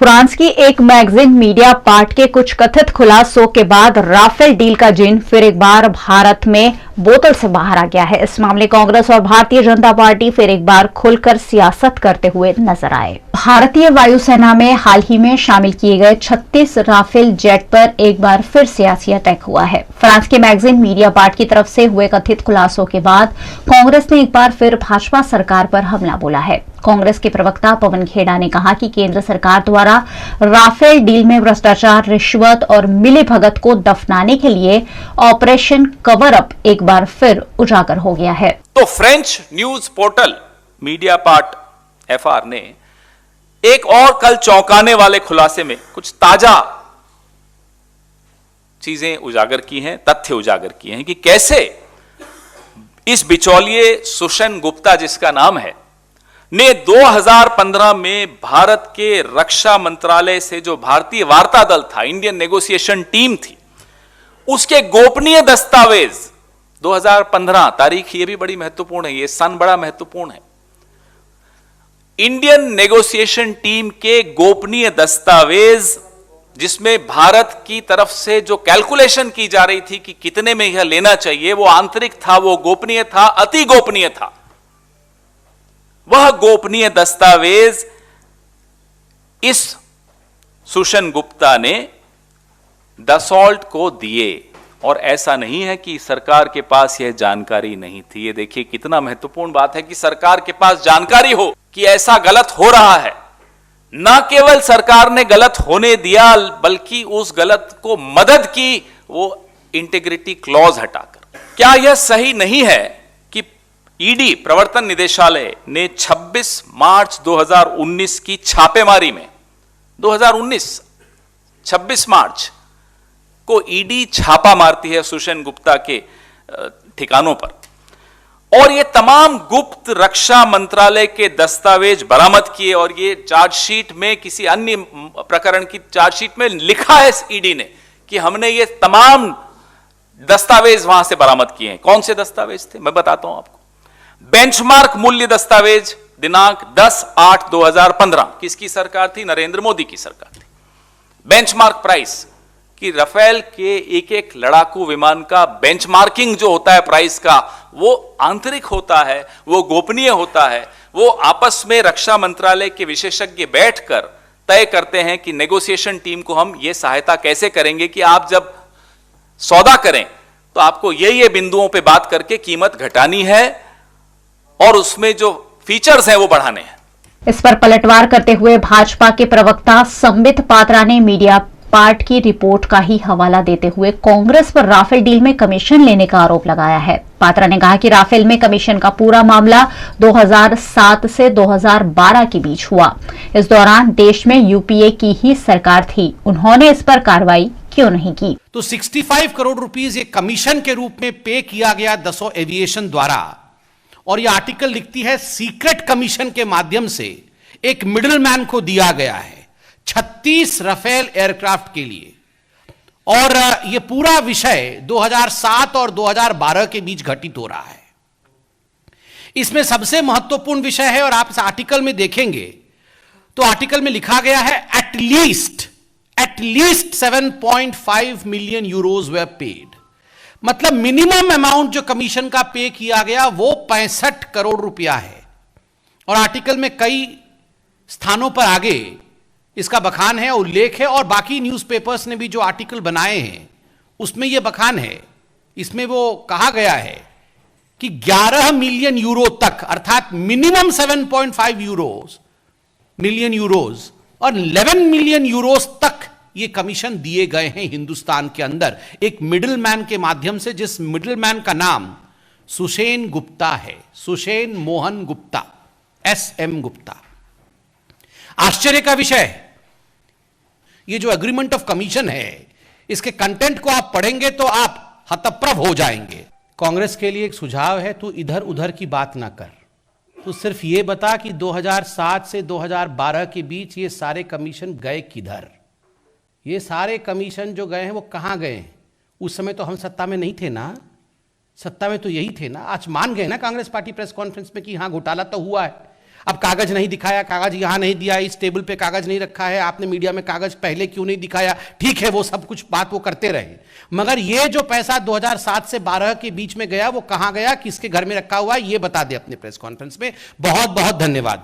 France की एक magazine media part के कुछ कथित खुलासों के बाद राफेल डील का जिन फिर एक बार भारत में बोतल से बाहर आ गया है। इस मामले कांग्रेस और भारतीय जनता पार्टी फिर एक बार खुलकर सियासत करते हुए नजर आए। भारतीय वायुसेना में हाल ही में शामिल किए गए 36 राफेल जेट पर एक बार फिर सियासी अटैक हुआ है। फ्रांस की मैगजीन मीडिया पार्ट की तरफ से हुए कथित खुलासों के बाद कांग्रेस ने एक बार फिर भाजपा सरकार पर हमला बोला है। कांग्रेस के प्रवक्ता पवन खेड़ा ने कहा कि केंद्र सरकार द्वारा राफेल डील में भ्रष्टाचार, रिश्वत और मिलीभगत को दफनाने के लिए ऑपरेशन कवर अप एक बार फिर उजागर हो गया है। तो French news portal media part FR ने एक और कल चौंकाने वाले खुलासे में कुछ ताजा चीजें उजागर की हैं, तथ्य उजागर किए हैं कि कैसे इस बिचौलिए सुषेन गुप्ता, जिसका नाम है, ने 2015 में भारत के रक्षा मंत्रालय से जो भारतीय वार्ता दल था, इंडियन नेगोशिएशन टीम थी, उसके गोपनीय दस्तावेज 2015 तारीख, ये भी बड़ी महत्वपूर्ण है, ये सन बड़ा महत्वपूर्ण है। इंडियन नेगोशिएशन टीम के गोपनीय दस्तावेज, जिसमें भारत की तरफ से जो कैलकुलेशन की जा रही थी कि कितने में यह लेना चाहिए, वो आंतरिक था, वो गोपनीय था, अति गोपनीय था। वह गोपनीय दस्तावेज इस सुषेन गुप्ता ने दसॉल्ट को दिए, और ऐसा नहीं है कि सरकार के पास यह जानकारी नहीं थी। ये देखिए कितना महत्वपूर्ण बात है कि सरकार के पास जानकारी हो कि ऐसा गलत हो रहा है। न केवल सरकार ने गलत होने दिया, बल्कि उस गलत को मदद की, वो इंटीग्रिटी क्लॉज हटाकर। क्या यह सही नहीं है कि ईडी, प्रवर्तन निदेशालय ने 26 मार्च 2019 की छापेमारी में, 2019 26 मार्च को ईडी छापा मारती है सुषेन गुप्ता के ठिकानों पर, और ये तमाम गुप्त रक्षा मंत्रालय के दस्तावेज बरामद किए, और ये चार्जशीट में, किसी अन्य प्रकरण की चार्जशीट में लिखा है इस ईडी ने कि हमने ये तमाम दस्तावेज वहां से बरामद किए हैं। कौन से दस्तावेज थे, मैं बताता हूं आपको। बेंचमार्क मूल्य दस्तावेज, दिनांक 10/8/2015, किसकी सरकार थी? नरेंद्र मोदी की सरकार थी। बेंचमार्क प्राइस कि राफेल के एक एक लड़ाकू विमान का बेंचमार्किंग जो होता है प्राइस का, वो आंतरिक होता है, वो गोपनीय होता है। वो आपस में रक्षा मंत्रालय के विशेषज्ञ बैठकर तय करते हैं कि नेगोशिएशन टीम को हम ये सहायता कैसे करेंगे कि आप जब सौदा करें तो आपको ये बिंदुओं पे बात करके कीमत घटानी है और उसमें जो फीचर्स हैं वो बढ़ाने हैं। इस पर पलटवार करते हुए भाजपा के प्रवक्ता संबित पात्रा ने मीडिया पार्ट की रिपोर्ट का ही हवाला देते हुए कांग्रेस पर राफेल डील में कमीशन लेने का आरोप लगाया है। पात्रा ने कहा कि राफेल में कमीशन का पूरा मामला 2007 से 2012 के बीच हुआ। इस दौरान देश में यूपीए की ही सरकार थी, उन्होंने इस पर कार्रवाई क्यों नहीं की? तो 65 करोड़ रुपीस ये कमीशन के रूप में पे किया गया दसों एविएशन द्वारा, और यह आर्टिकल लिखती है सीक्रेट कमीशन के माध्यम से एक मिडिलमैन को दिया गया है 36 राफेल एयरक्राफ्ट के लिए। और यह पूरा विषय 2007 और 2012 के बीच घटित हो रहा है। इसमें सबसे महत्वपूर्ण विषय है, और आप इस आर्टिकल में देखेंगे तो आर्टिकल में लिखा गया है एटलीस्ट 7.5 मिलियन यूरोज वे पेड। मतलब मिनिमम अमाउंट जो कमीशन का पे किया गया वो 65 करोड़ रुपया है। और आर्टिकल में कई स्थानों पर आगे इसका बखान है, उल्लेख है, और बाकी न्यूज़पेपर्स ने भी जो आर्टिकल बनाए हैं उसमें यह बखान है। इसमें वो कहा गया है कि 11 मिलियन यूरो तक, अर्थात मिनिमम 7.5 मिलियन यूरोज और 11 मिलियन यूरोज तक ये कमीशन दिए गए हैं हिंदुस्तान के अंदर एक मिडिलमैन के माध्यम से, जिस मिडिलमैन का नाम सुषेन गुप्ता है, सुषेन मोहन गुप्ता, SM गुप्ता। आश्चर्य का विषय, ये जो एग्रीमेंट ऑफ कमीशन है, इसके कंटेंट को आप पढ़ेंगे तो आप हतप्रभ हो जाएंगे। कांग्रेस के लिए एक सुझाव है, तू इधर उधर की बात ना कर, तू सिर्फ ये बता कि 2007 से 2012 के बीच ये सारे कमीशन गए किधर। ये सारे कमीशन जो गए हैं वो कहां गए हैं? उस समय तो हम सत्ता में नहीं थे ना, सत्ता में तो यही थे ना। आज मान गए ना कांग्रेस पार्टी प्रेस कॉन्फ्रेंस में कि हां घोटाला तो हुआ है। अब कागज नहीं दिखाया, कागज यहां नहीं दिया, इस टेबल पे कागज नहीं रखा है, आपने मीडिया में कागज पहले क्यों नहीं दिखाया, ठीक है वो सब कुछ बात वो करते रहे, मगर ये जो पैसा 2007 से 12 के बीच में गया वो कहां गया, किसके घर में रखा हुआ है, ये बता दे अपने प्रेस कॉन्फ्रेंस में। बहुत बहुत धन्यवाद।